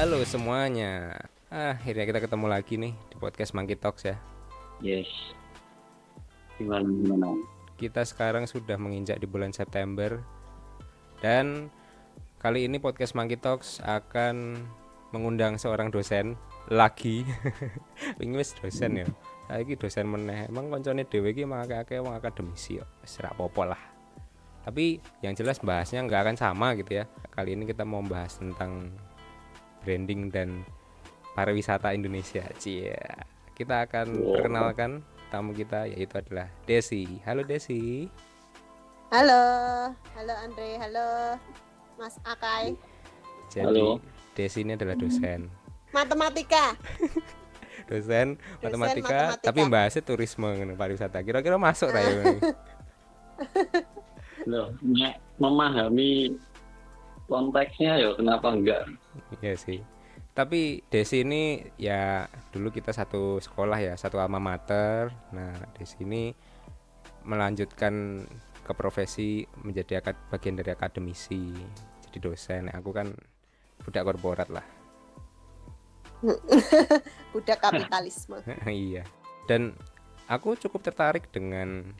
Halo semuanya. Akhirnya kita ketemu lagi nih di podcast Monkey Talks ya. Yes. Gimana? Kita sekarang sudah menginjak di bulan September. Dan kali ini podcast Monkey Talks akan mengundang seorang dosen lagi. Inggris dosen ya. Saiki dosen meneh. Emang koncone dhewe iki emang akeh-akeh wong akademisi kok. Wis ra apa-apa lah. Tapi yang jelas bahasnya nggak akan sama gitu ya. Kali ini kita mau bahas tentang branding dan pariwisata Indonesia. Cia. Kita akan perkenalkan tamu kita yaitu adalah Desi. Halo Desi. Halo Andre, halo Mas Akai. Jadi Halo. Desi ini adalah dosen Matematika. matematika, tapi bahasnya turisme pariwisata. Kira-kira masuk ra ya? Loh, memahami konteksnya ya kenapa enggak? Iya sih. Tapi Desi ini ya dulu kita satu sekolah ya, satu alma mater. Nah, Desi ini melanjutkan ke profesi menjadi bagian dari akademisi. Jadi dosen. Aku kan budak korporat lah. Budak kapitalisme. Iya. Dan aku cukup tertarik dengan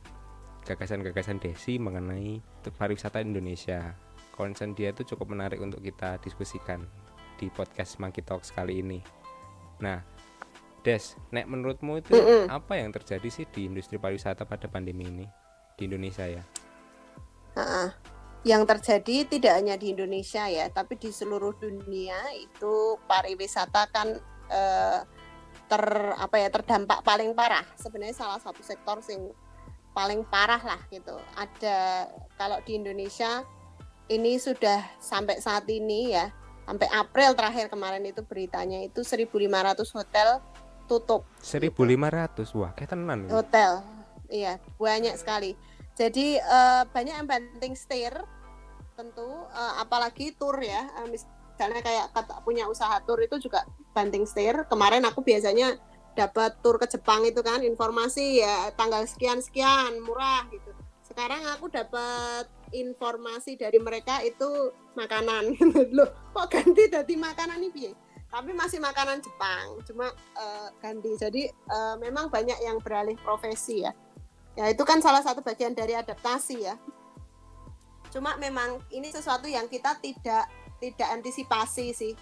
gagasan-gagasan Desi mengenai pariwisata Indonesia. Concern dia itu cukup menarik untuk kita diskusikan di podcast Monkey Talks kali ini. Nah, Des, nek menurutmu itu apa yang terjadi sih di industri pariwisata pada pandemi ini di Indonesia ya? Yang terjadi tidak hanya di Indonesia ya, tapi di seluruh dunia itu pariwisata kan terdampak paling parah. Sebenarnya salah satu sektor yang paling parah lah gitu. Ada kalau di Indonesia ini sudah sampai saat ini ya, sampai April terakhir kemarin itu beritanya itu 1.500 hotel tutup. 1.500, wah kayak tenan. Hotel, iya banyak sekali. Jadi banyak yang banting setir, tentu apalagi tour ya, misalnya kayak punya usaha tour itu juga banting setir. Kemarin aku biasanya dapat tour ke Jepang itu kan informasi ya tanggal sekian murah gitu. Sekarang aku dapat informasi dari mereka itu makanan. Loh, kok ganti dari makanan nih piye? Tapi masih makanan Jepang, cuma ganti. Jadi memang banyak yang beralih profesi ya. Ya itu kan salah satu bagian dari adaptasi ya. Cuma memang ini sesuatu yang kita tidak antisipasi sih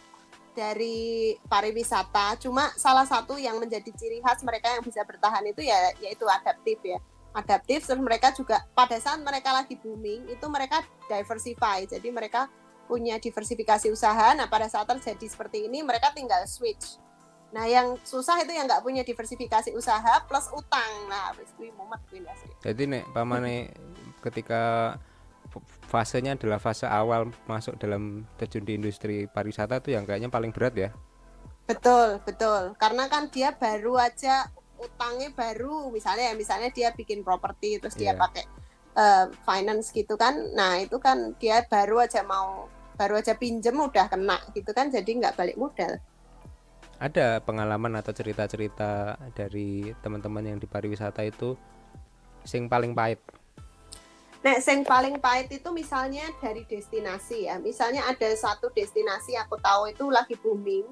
dari pariwisata. Cuma salah satu yang menjadi ciri khas mereka yang bisa bertahan itu ya yaitu adaptif ya. Adaptif, terus mereka juga pada saat mereka lagi booming itu mereka diversify. Jadi mereka punya diversifikasi usaha. Nah pada saat terjadi seperti ini mereka tinggal switch. Nah yang susah itu yang nggak punya diversifikasi usaha plus utang. Nah wis kuwi mumet kuwi asli. Jadi nek pamane ketika fasenya adalah fase awal masuk dalam terjun di industri pariwisata tuh yang kayaknya paling berat ya. Betul. Karena kan dia baru aja utangnya baru, misalnya dia bikin properti terus dia pakai finance gitu kan. Nah, itu kan dia baru aja pinjem udah kena gitu kan, jadi nggak balik modal. Ada pengalaman atau cerita-cerita dari teman-teman yang di pariwisata itu sing paling pahit? Nah, yang paling pahit itu misalnya dari destinasi ya. Misalnya ada satu destinasi aku tahu itu lagi booming.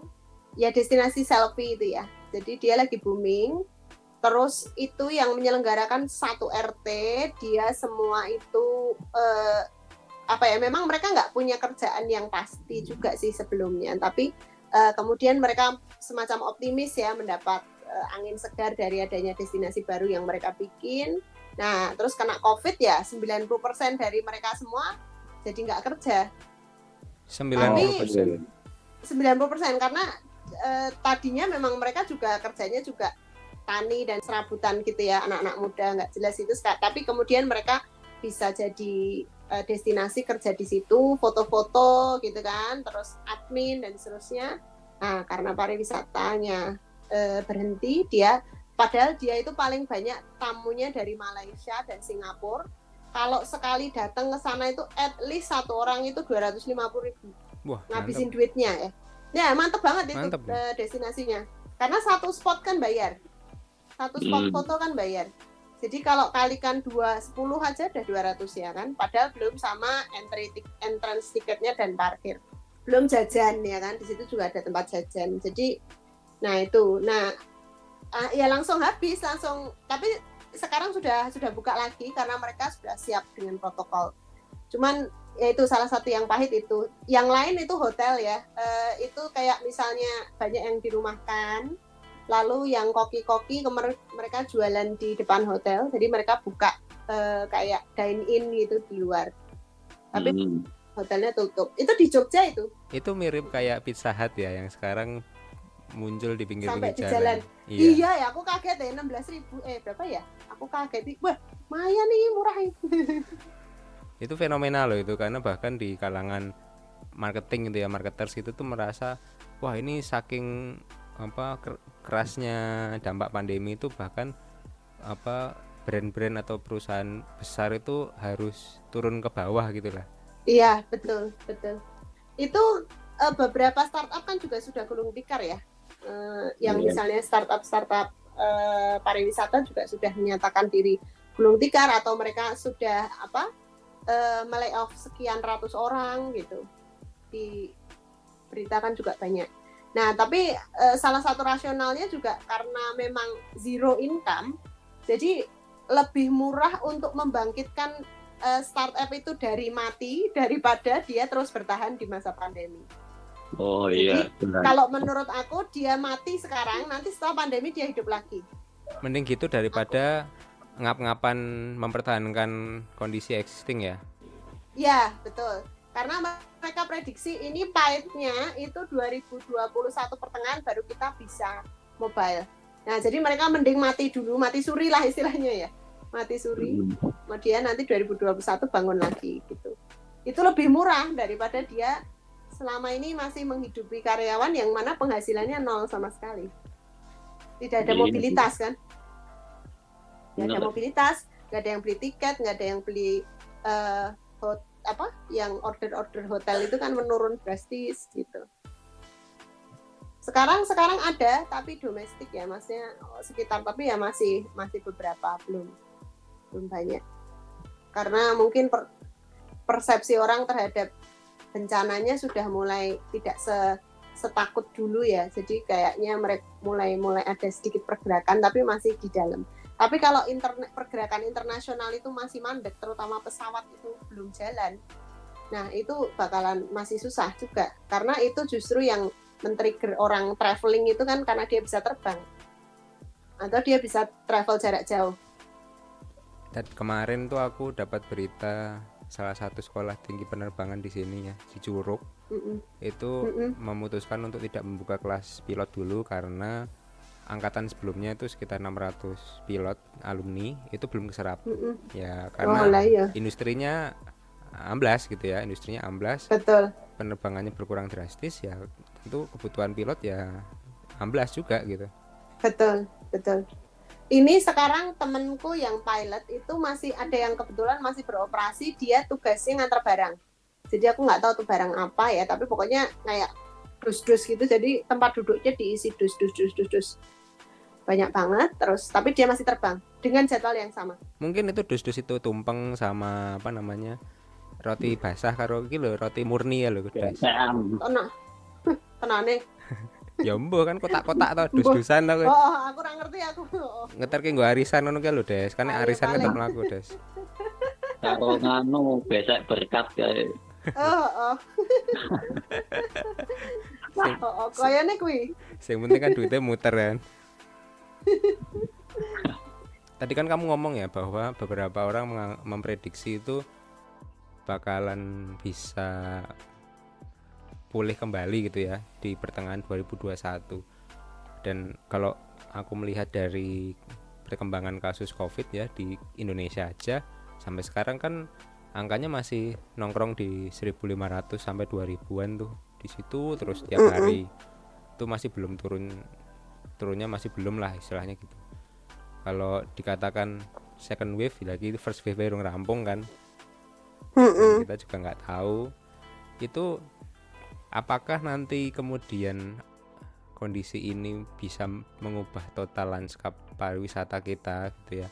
Ya destinasi selfie itu ya. Jadi dia lagi booming. Terus itu yang menyelenggarakan satu RT, dia semua itu memang mereka nggak punya kerjaan yang pasti juga sih sebelumnya. Tapi kemudian mereka semacam optimis ya mendapat angin segar dari adanya destinasi baru yang mereka bikin. Nah, terus kena COVID ya, 90% dari mereka semua jadi nggak kerja. 90%. 90% karena tadinya memang mereka juga kerjanya juga tani dan serabutan gitu ya, anak-anak muda nggak jelas itu. Tapi kemudian mereka bisa jadi destinasi kerja di situ, foto-foto gitu kan, terus admin dan seterusnya. Nah, karena pariwisatanya berhenti, padahal dia itu paling banyak tamunya dari Malaysia dan Singapura. Kalau sekali datang ke sana itu at least satu orang itu 250.000. Wah, ngabisin duitnya ya. Ya, mantep banget itu destinasinya. Karena satu spot kan bayar. Satu spot foto kan bayar. Jadi kalau kalikan 10 aja udah 200 ya kan. Padahal belum sama entrance tiketnya dan parkir. belum jajan ya kan, di situ juga ada tempat jajan. Jadi nah itu, ya langsung habis langsung. Tapi sekarang sudah buka lagi karena mereka sudah siap dengan protokol. Cuman ya itu salah satu yang pahit itu. Yang lain itu hotel ya, itu kayak misalnya banyak yang dirumahkan, lalu yang koki-koki mereka jualan di depan hotel, jadi mereka buka kayak dine in gitu di luar, tapi hotelnya tutup. Itu di Jogja itu mirip kayak Pizza Hut ya yang sekarang muncul di sampai pinggir-pinggir di jalan. Iya. Iya ya, aku kaget ya 16.000 berapa ya, aku kaget, wah lumayan nih, murah. Itu fenomenal loh itu, karena bahkan di kalangan marketing gitu ya, marketers itu tuh merasa wah ini saking kerasnya dampak pandemi itu, bahkan brand-brand atau perusahaan besar itu harus turun ke bawah gitu lah. Iya, betul. Itu beberapa startup kan juga sudah gulung tikar ya. Yang misalnya startup pariwisata juga sudah menyatakan diri gulung tikar, atau mereka sudah melay off sekian ratus orang gitu. Diberitakan juga banyak. Nah, tapi salah satu rasionalnya juga karena memang zero income, jadi lebih murah untuk membangkitkan startup itu dari mati daripada dia terus bertahan di masa pandemi. Oh iya. Jadi, kalau menurut aku dia mati sekarang, nanti setelah pandemi dia hidup lagi. Mending gitu daripada ngap-ngapan mempertahankan kondisi existing ya. Ya, betul. Karena mereka prediksi ini pahitnya itu 2021 pertengahan baru kita bisa mobile. Nah, jadi mereka mending mati dulu, mati suri lah istilahnya ya. Mati suri. Kemudian nanti 2021 bangun lagi gitu. Itu lebih murah daripada dia selama ini masih menghidupi karyawan yang mana penghasilannya nol sama sekali. Tidak ada mobilitas kan? Nggak ada mobilitas, nggak ada yang beli tiket, nggak ada yang beli yang order hotel itu kan menurun drastis gitu. Sekarang ada tapi domestik ya, maksudnya sekitar, tapi ya masih beberapa, belum banyak. Karena mungkin persepsi orang terhadap bencananya sudah mulai tidak setakut dulu ya. Jadi kayaknya mereka mulai ada sedikit pergerakan tapi masih di dalam. Tapi kalau pergerakan internasional itu masih mandek, terutama pesawat itu belum jalan. Nah, itu bakalan masih susah juga. Karena itu justru yang men-trigger orang traveling itu kan karena dia bisa terbang. Atau dia bisa travel jarak jauh. Dan kemarin tuh aku dapat berita salah satu sekolah tinggi penerbangan di sini ya, di Curug. Itu memutuskan untuk tidak membuka kelas pilot dulu karena angkatan sebelumnya itu sekitar 600 pilot alumni itu belum keserap. Ya karena industrinya amblas gitu ya, Betul. Penerbangannya berkurang drastis ya, tentu kebutuhan pilot ya amblas juga gitu. Betul. Ini sekarang temenku yang pilot itu masih ada yang kebetulan masih beroperasi, dia tugasnya ngantar barang. Jadi aku nggak tahu tuh barang apa ya, tapi pokoknya kayak dus-dus gitu, jadi tempat duduknya diisi dus. Banyak banget, terus tapi dia masih terbang dengan jadwal yang sama. Mungkin itu dus-dus itu tumpeng sama roti basah karo iki lho, roti murni ya lho, guys. Tenane. Ya mbuh kan kotak-kotak to, dus-dusan to. Oh, aku ora ngerti aku. Ngeterke nggo arisan ngono ki lho, Des. Kan arisan tetep mlaku, Des. Karo nganu besek berkat kae. Oh. Kayane kuwi. Sing penting kan duitnya muter kan. Tadi kan kamu ngomong ya bahwa beberapa orang memprediksi itu bakalan bisa pulih kembali gitu ya di pertengahan 2021. Dan kalau aku melihat dari perkembangan kasus COVID ya di Indonesia aja sampai sekarang kan angkanya masih nongkrong di 1.500 sampai 2.000-an tuh di situ terus tiap hari. Itu masih belum turunnya masih belum lah istilahnya gitu. Kalau dikatakan second wave lagi, first wave belum rampung kan. Kita juga nggak tahu itu apakah nanti kemudian kondisi ini bisa mengubah total lanskap pariwisata kita gitu ya,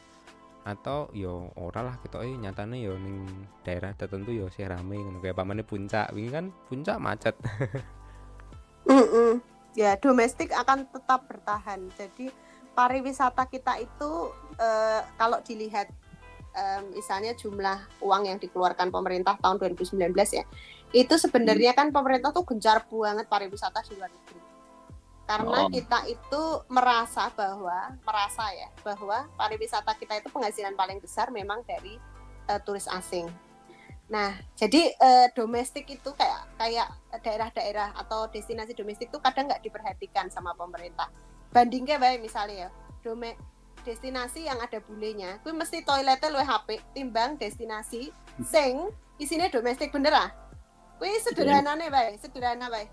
atau yo ora lah kita nyatane yo ning daerah tertentu yo sih rame ngono kayak pamane puncak wingi kan puncak macet. Ya, domestik akan tetap bertahan. Jadi pariwisata kita itu kalau dilihat misalnya jumlah uang yang dikeluarkan pemerintah tahun 2019 ya, itu sebenarnya kan pemerintah tuh gencar banget pariwisata di luar negeri. Karena kita itu merasa bahwa pariwisata kita itu penghasilan paling besar memang dari turis asing. Nah, jadi domestik itu kayak daerah-daerah atau destinasi domestik itu kadang nggak diperhatikan sama pemerintah. Bandingke bae misalnya ya, destinasi yang ada bulenya, kuwi mesti toiletnya luwih apik timbang destinasi sing isine domestik bener ah. Kuwi sederhana bae.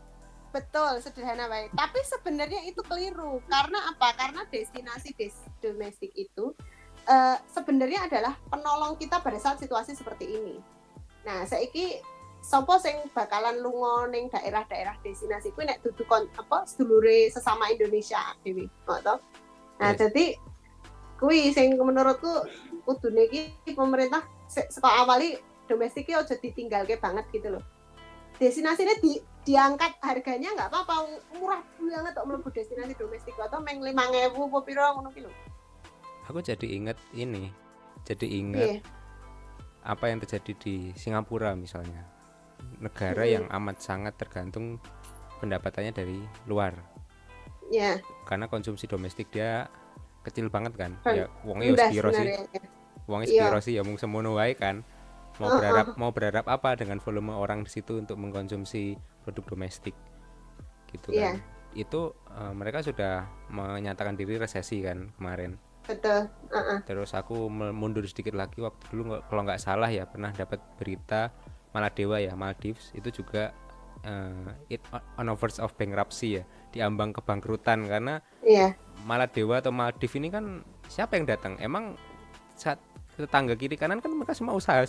Betul, sederhana baik. Tapi sebenarnya itu keliru. Karena apa? Karena destinasi domestik itu sebenarnya adalah penolong kita pada saat situasi seperti ini. Nah, saiki sapa sing bakalan lunga ning daerah-daerah destinasi kuwi nek dudu sedulure sesama Indonesia dhewe, ngono. Nah, jadi kuwi sing menurutku kudune iki pemerintah saka awali domestik iki aja ditinggalke banget gitu loh. Destinasinya diangkat harganya nggak apa-apa, murah banget kok mlebu destinasi domestik atau meng 5.000 apa piro ngono ki lho. Aku jadi ingat apa yang terjadi di Singapura misalnya, negara yang amat sangat tergantung pendapatannya dari luar. Ya. Karena konsumsi domestik dia kecil banget kan. Ya wonge yo sepiro sih. Wonge sepiro sih ya mung semono wae kan. Mau berharap apa dengan volume orang di situ untuk mengkonsumsi produk domestik gitu kan. Itu mereka sudah menyatakan diri resesi kan kemarin. Betul. Terus aku mundur sedikit lagi, waktu dulu kalau nggak salah ya pernah dapat berita Maldives itu juga on the verge of bankruptcy ya, diambang kebangkrutan karena Maladewa atau Maldives ini kan siapa yang datang? Emang saat tetangga kiri kanan kan mereka semua usaha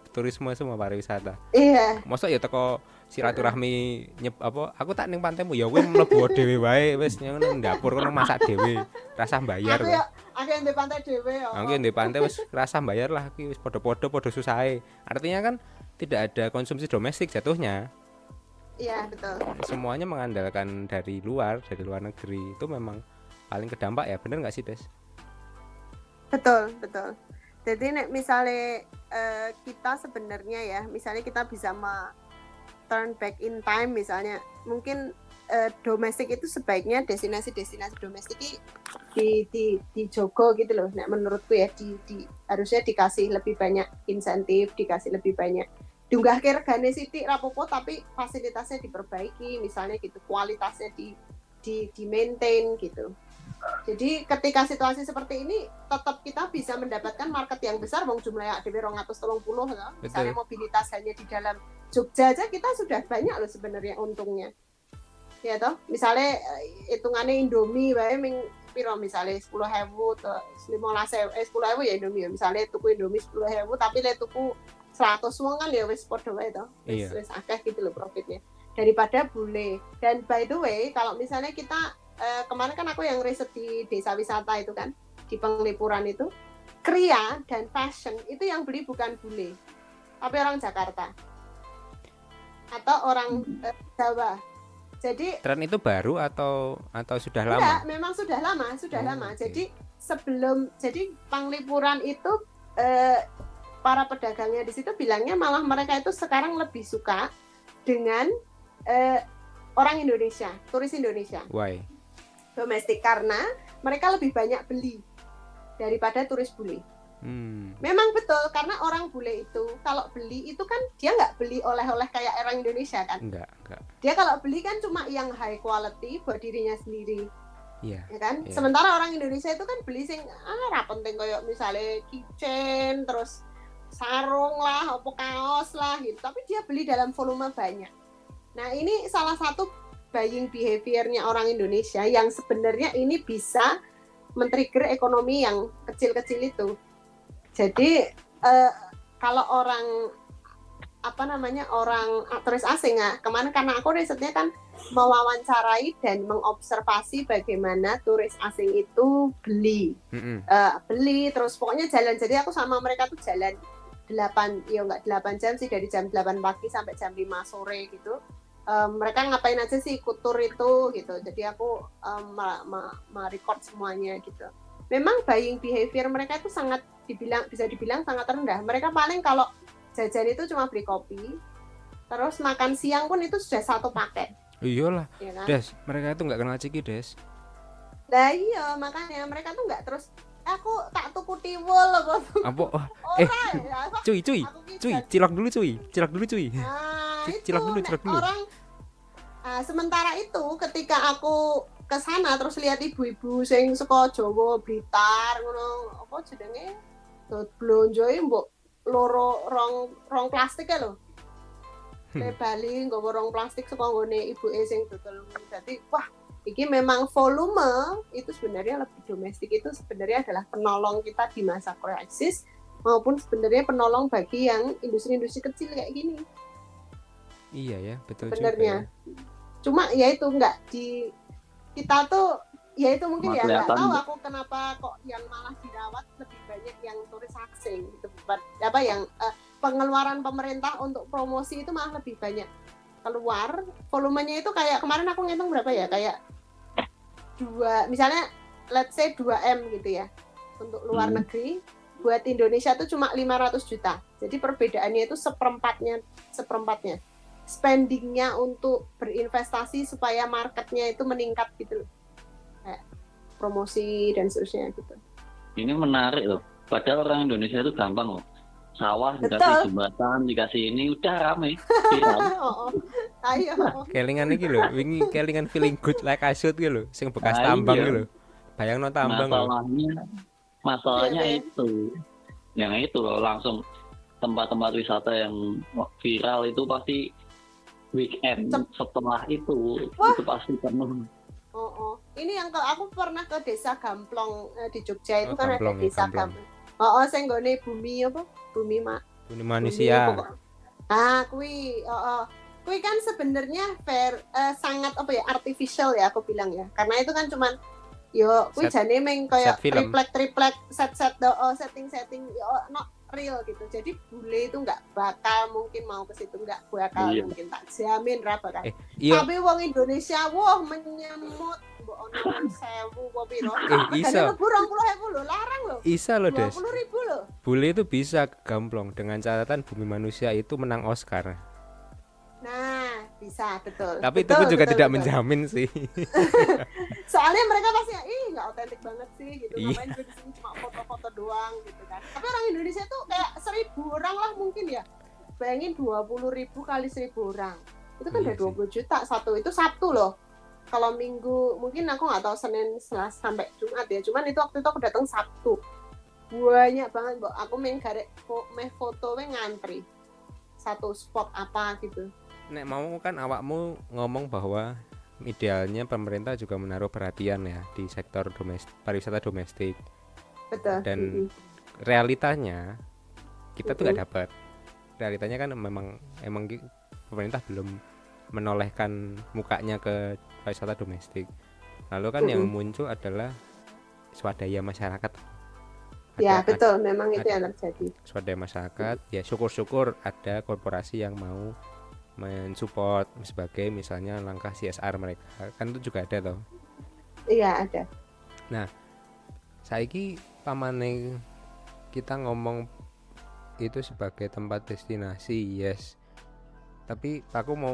turisme semua pariwisata. Iya. Mosok ya teko silaturahmi aku tak ning pantaimu ya kowe mlebu dhewe wae wis nang dapur kono masak dhewe, rasah bayar. Aku yang di pantai dhewe ya. Aku yang di pantai wis rasah bayar lah iki wis padha-padha susahe. Artinya kan tidak ada konsumsi domestik jatuhnya. Iya, betul. Semuanya mengandalkan dari luar negeri. Itu memang paling kedampak ya, bener enggak sih, Des? Betul. Jadi misalnya kita sebenarnya ya, misalnya kita bisa turn back in time misalnya, mungkin domestik itu sebaiknya destinasi domestik di jogo gitu loh. Nah, menurutku ya harusnya dikasih lebih banyak insentif, dikasih lebih banyak diunggahke regane sithik rapopo tapi fasilitasnya diperbaiki misalnya gitu, kualitasnya di maintain gitu. Jadi ketika situasi seperti ini tetap kita bisa mendapatkan market yang besar, wong jumlahnya dhewe 230 ya. Misalnya mobilitas hanya di dalam Jogja aja kita sudah banyak loh sebenarnya untungnya. Ya toh, misalnya hitungannya Indomie wae ming piro misalnya 10.000 atau 15.000 10.000 ya Indomie. Misalnya tuku Indomie 10.000 tapi le tuku 100 wong kan ya wis padha wae toh. Wis akeh gitu loh profitnya. Daripada bule. Dan by the way, kalau misalnya kita kemarin kan aku yang riset di desa wisata itu kan, di Penglipuran itu, kria dan fashion itu yang beli bukan bule, tapi orang Jakarta atau orang Jawa. Jadi tren itu baru atau sudah lama? Enggak, memang sudah lama. Okay. Jadi Penglipuran itu para pedagangnya di situ bilangnya malah mereka itu sekarang lebih suka dengan orang Indonesia, turis Indonesia. Why? Domestik karena mereka lebih banyak beli daripada turis bule. Memang betul karena orang bule itu kalau beli itu kan dia nggak beli oleh-oleh kayak orang Indonesia kan? Enggak. Dia kalau beli kan cuma yang high quality buat dirinya sendiri. Iya. Ya kan? Yeah. Sementara orang Indonesia itu kan beli sing ra penting kayak misalnya kitchen terus sarung lah, apa kaos lah gitu. Tapi dia beli dalam volume banyak. Nah, ini salah satu buying behavior-nya orang Indonesia yang sebenarnya ini bisa men-trigger ekonomi yang kecil-kecil itu. Jadi kalau orang apa namanya orang turis asing ya. Kemarin karena aku risetnya kan mewawancarai dan mengobservasi bagaimana turis asing itu beli terus pokoknya jalan. Jadi aku sama mereka tuh jalan 8 jam sih, dari jam 8 pagi sampai jam 5 sore gitu. Mereka ngapain aja sih ikut tur itu gitu. Jadi aku merecord semuanya gitu. Memang buying behavior mereka itu bisa dibilang sangat rendah. Mereka paling kalau jajan itu cuma beli kopi, terus makan siang pun itu sudah satu paket. Iyalah, Ya kan? Des, mereka itu nggak kenal ciki, Des. Nah iya, makanya mereka tuh nggak terus aku tak tuku tiwul apa Apa? ya, Cuy, cilok dulu cuy. nah itu Cilok dulu. orang. Sementara itu ketika aku ke sana terus lihat ibu-ibu sing saka Jawa Blitar ngono apa jenenge blonjoe mbok loro rong plastik ya lho. Kayak Bali nggawa rong plastik saka nggone ibuke sing dodol. Jadi wah, iki memang volume itu sebenarnya lebih domestik, itu sebenarnya adalah penolong kita di masa krisis maupun sebenarnya penolong bagi yang industri-industri kecil kayak gini. Iya ya, betul sebenarnya. juga. Ya. Cuma ya itu enggak di kita tuh ya itu mungkin ya nggak tahu aku kenapa kok yang malah dirawat lebih banyak yang turis asing gitu. Apa yang pengeluaran pemerintah untuk promosi itu malah lebih banyak keluar. Volumenya itu kayak kemarin aku ngitung berapa ya, kayak misalnya let's say 2M gitu ya untuk luar negeri. Buat Indonesia itu cuma 500 juta. Jadi perbedaannya itu seperempatnya spendingnya untuk berinvestasi supaya marketnya itu meningkat gitu loh, kayak promosi dan seterusnya gitu. Ini menarik loh, padahal orang Indonesia itu gampang loh, sawah dikasih jembatan, dikasih ini udah rame. Ayo kelingan iki lho, wingi kelingan feeling good like I should gitu lho, sing bekas tambang gitu lho, bayangno tambang. Masalahnya itu yang itu loh, langsung tempat-tempat wisata yang viral itu pasti weekend setelah itu pasti penuh. Ini yang aku pernah ke desa Gamplong di Jogja itu kan Gamplong, ada desa Gamplong. Sing nggone bumi manusia. Kui kan sebenarnya sangat artificial ya aku bilang ya. Karena itu kan cuman kui jane meng kayak triplek setting no real gitu. Jadi bule itu nggak bakal mungkin mau ke situ, nggak bakal mungkin, tak jamin ra bakal. Tapi wong Indonesia menyemut mbok ono 1000 apa piro. Isa. 20.000 lho, larang lho. Isa lho, Des. 20.000 lho. Bule itu bisa ke Gamplong dengan catatan Bumi Manusia itu menang Oscar. Nah, bisa, betul. Tapi itu pun juga tidak menjamin sih. Soalnya mereka pasti nggak otentik banget sih gitu. Ngapain gue di sini cuma foto-foto doang gitu kan. Tapi orang Indonesia tuh kayak 1.000 orang lah mungkin ya. Bayangin 20.000 kali 1.000 orang. Itu kan udah 20 juta satu. Itu Sabtu loh. Kalau Minggu mungkin aku nggak tahu Senin Selasa sampai Jumat ya. Cuman itu waktu itu aku datang Sabtu. Banyak banget, Mbak. Aku meh foto ngantri. Satu spot apa gitu. Nek mau kan awakmu ngomong bahwa idealnya pemerintah juga menaruh perhatian ya di sektor pariwisata domestik. Betul. Dan realitanya kita tuh nggak dapat. Realitanya kan emang pemerintah belum menolehkan mukanya ke pariwisata domestik. Lalu kan yang muncul adalah swadaya masyarakat. Betul, memang itu yang terjadi. Swadaya masyarakat, ya syukur-syukur ada korporasi yang mau mensupport sebagai misalnya langkah CSR mereka, kan itu juga ada toh. Iya, ada. Nah, saiki pamane kita ngomong itu sebagai tempat destinasi, yes. Tapi aku mau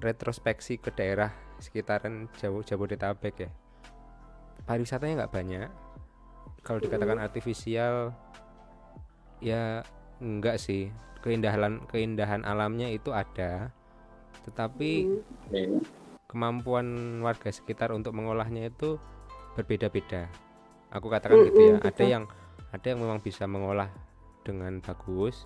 retrospeksi ke daerah sekitaran Jabodetabek ya. Pariwisatanya nggak banyak. Kalau dikatakan artifisial, ya enggak sih. Keindahan alamnya itu ada, tetapi kemampuan warga sekitar untuk mengolahnya itu berbeda-beda. Aku katakan gitu ya. Ada yang memang bisa mengolah dengan bagus,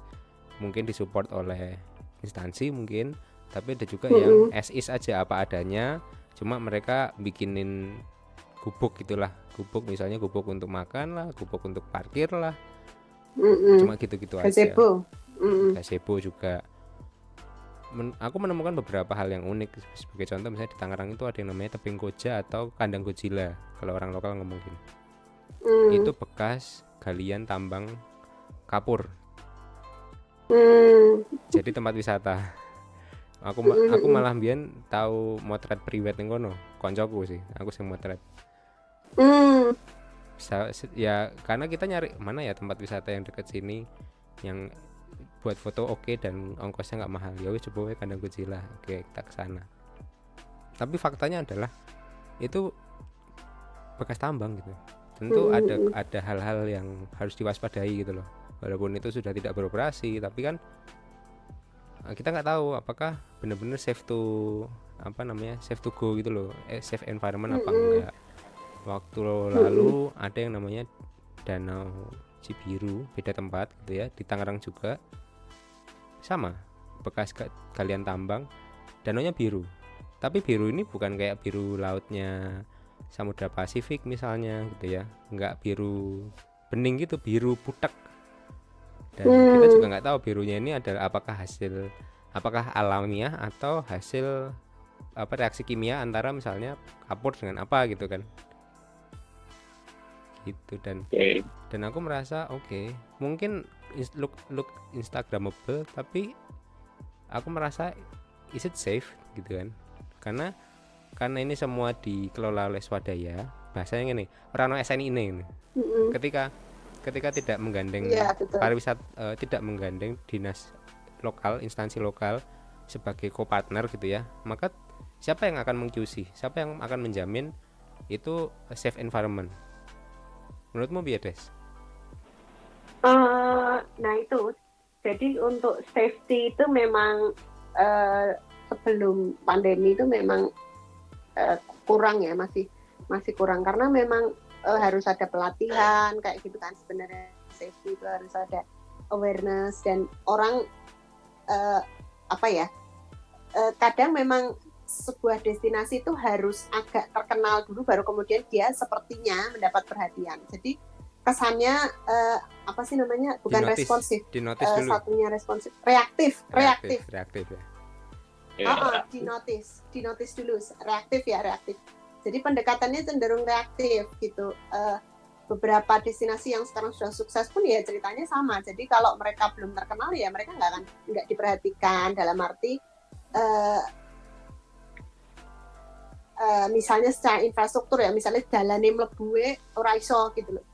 mungkin disupport oleh instansi mungkin, tapi ada juga yang as is aja apa adanya, cuma mereka bikinin gubuk gitulah, misalnya gubuk untuk makan lah, gubuk untuk parkir lah, cuma gitu-gitu aja. Gazebo juga. aku menemukan beberapa hal yang unik. Sebagai contoh misalnya di Tangerang itu ada yang namanya tebing koja atau kandang Godzilla kalau orang lokal ngomong gini. Itu bekas galian tambang kapur. Jadi tempat wisata. Aku malah mbiyen tahu motret priwet ning kono. Koncoku sih, aku sing motret. Ya karena kita nyari mana ya tempat wisata yang dekat sini yang buat foto oke dan ongkosnya nggak mahal. Ya wis coba we kandang Godzilla. Oke, kita ke sana. Tapi faktanya adalah itu bekas tambang gitu. Tentu ada hal-hal yang harus diwaspadai gitu loh. Walaupun itu sudah tidak beroperasi, tapi kan kita nggak tahu apakah benar-benar safe to go gitu loh, safe environment apa enggak. Waktu lalu ada yang namanya Danau Cibiru, beda tempat gitu ya, di Tangerang juga sama, bekas galian tambang, danaunya biru. Tapi biru ini bukan kayak biru lautnya Samudra Pasifik misalnya gitu ya, nggak biru bening gitu, biru putek. Dan kita juga nggak tahu birunya ini adalah apakah alamiah atau hasil reaksi kimia antara misalnya kapur dengan apa gitu kan, gitu. Dan aku merasa mungkin look instagramable, tapi aku merasa is it safe gitu kan, karena ini semua dikelola oleh swadaya. Bahasanya gini, orang SNI ini ketika tidak menggandeng pariwisata, tidak menggandeng dinas lokal, instansi lokal sebagai co-partner gitu ya, maka siapa yang akan meng-QC, siapa yang akan menjamin itu safe environment? Menurutmu Biades? Nah itu, jadi untuk safety itu memang sebelum pandemi itu memang kurang ya, masih kurang, karena memang harus ada pelatihan kayak gitu kan. Sebenarnya safety itu harus ada awareness, dan orang kadang memang sebuah destinasi itu harus agak terkenal dulu baru kemudian dia sepertinya mendapat perhatian. Jadi kesannya bukan responsif, satunya responsif, reaktif ya. Dinotis dulu, reaktif. Jadi pendekatannya cenderung reaktif gitu. Beberapa destinasi yang sekarang sudah sukses pun ya ceritanya sama. Jadi kalau mereka belum terkenal ya mereka nggak diperhatikan, dalam arti misalnya secara infrastruktur ya, misalnya jalannya mlebu ora iso gitu loh.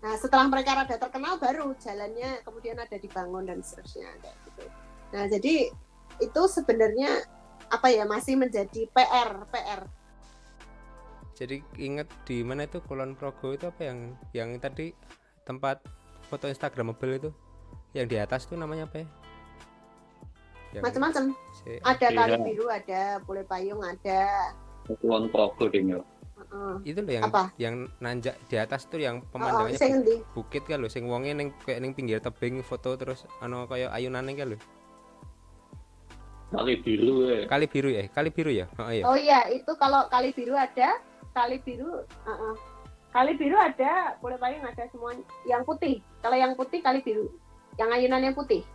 Nah setelah mereka rada terkenal baru jalannya kemudian ada dibangun dan seterusnya kayak gitu. Nah jadi itu sebenarnya masih menjadi PR. Jadi ingat di mana itu Kulon Progo itu yang tadi tempat foto instagramable itu, yang di atas itu namanya apa ya? Macam-macam. Ada Kali Biru, ada Pule Payung, ada Kulon Progo ding yo. Itu loh yang nanjak di atas tuh yang pemandangannya bukit kan lho, sing wonge kayak ning pinggir tebing foto terus kayak ayunane kan lho. Kali Biru ya. Oh iya, itu kalau Kali Biru ada. Kali Biru ada, Pule Payung ada, semua yang putih. Kalau yang putih Kali Biru, yang ayunannya putih.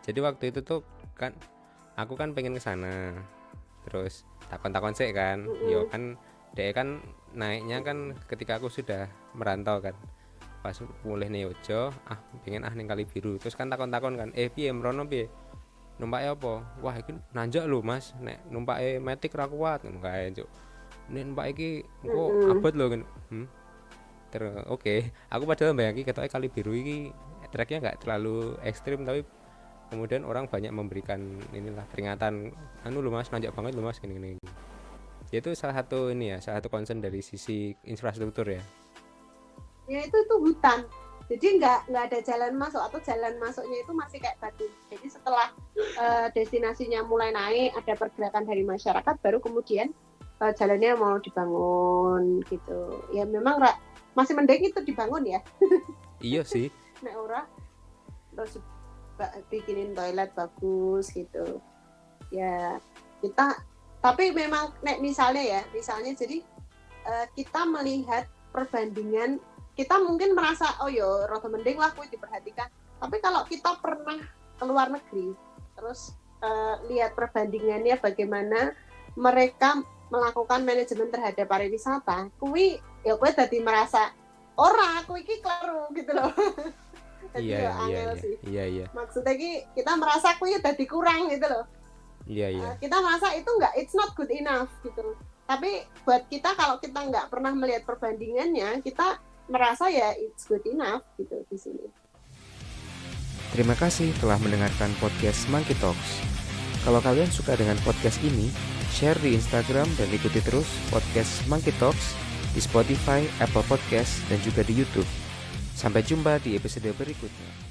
Jadi waktu itu tuh kan aku kan pengen ke sana, terus takon sih kan, yo kan dia kan naiknya kan ketika aku sudah merantau kan, pas mulai nih Yojo, pengen ning Kali Biru, terus kan takon kan, piye mrono piye, numpake apa? Wah iki nanjak lho Mas, nek numpake Matic ra kuat ngono kae cuk. Nek numpak iki kok abot lho kan. Aku padahal bayangin ketoke Kali Biru iki treknya nggak terlalu ekstrim, tapi kemudian orang banyak memberikan peringatan, lho Mas, nanjak banget lho Mas, gini. Itu salah satu concern dari sisi infrastruktur ya. Ya itu hutan. Jadi nggak ada jalan masuk, atau jalan masuknya itu masih kayak batu. Jadi setelah destinasinya mulai naik, ada pergerakan dari masyarakat, baru kemudian jalannya mau dibangun gitu. Ya memang masih mending itu dibangun ya. Iya sih. Nek ora terus bikinin toilet bagus gitu. Ya kita, tapi memang nek misalnya jadi kita melihat perbandingan, kita mungkin merasa rada mending lah kuwi diperhatikan. Tapi kalau kita pernah ke luar negeri terus lihat perbandingannya bagaimana mereka melakukan manajemen terhadap pariwisata, kui ya kue tadi merasa ora aku iki kleru gitu loh. Jadi Iya, ya iya, angel iya, sih. iya, iya, Maksudnya kita merasa kui tadi kurang gitu loh. iya, iya. Kita merasa itu it's not good enough gitu. Tapi buat kita kalau kita nggak pernah melihat perbandingannya, kita merasa ya it's good enough gitu di sini. Terima kasih telah mendengarkan podcast Monkey Talks. Kalau kalian suka dengan podcast ini, share di Instagram dan ikuti terus podcast Monkey Talks di Spotify, Apple Podcast, dan juga di YouTube. Sampai jumpa di episode berikutnya.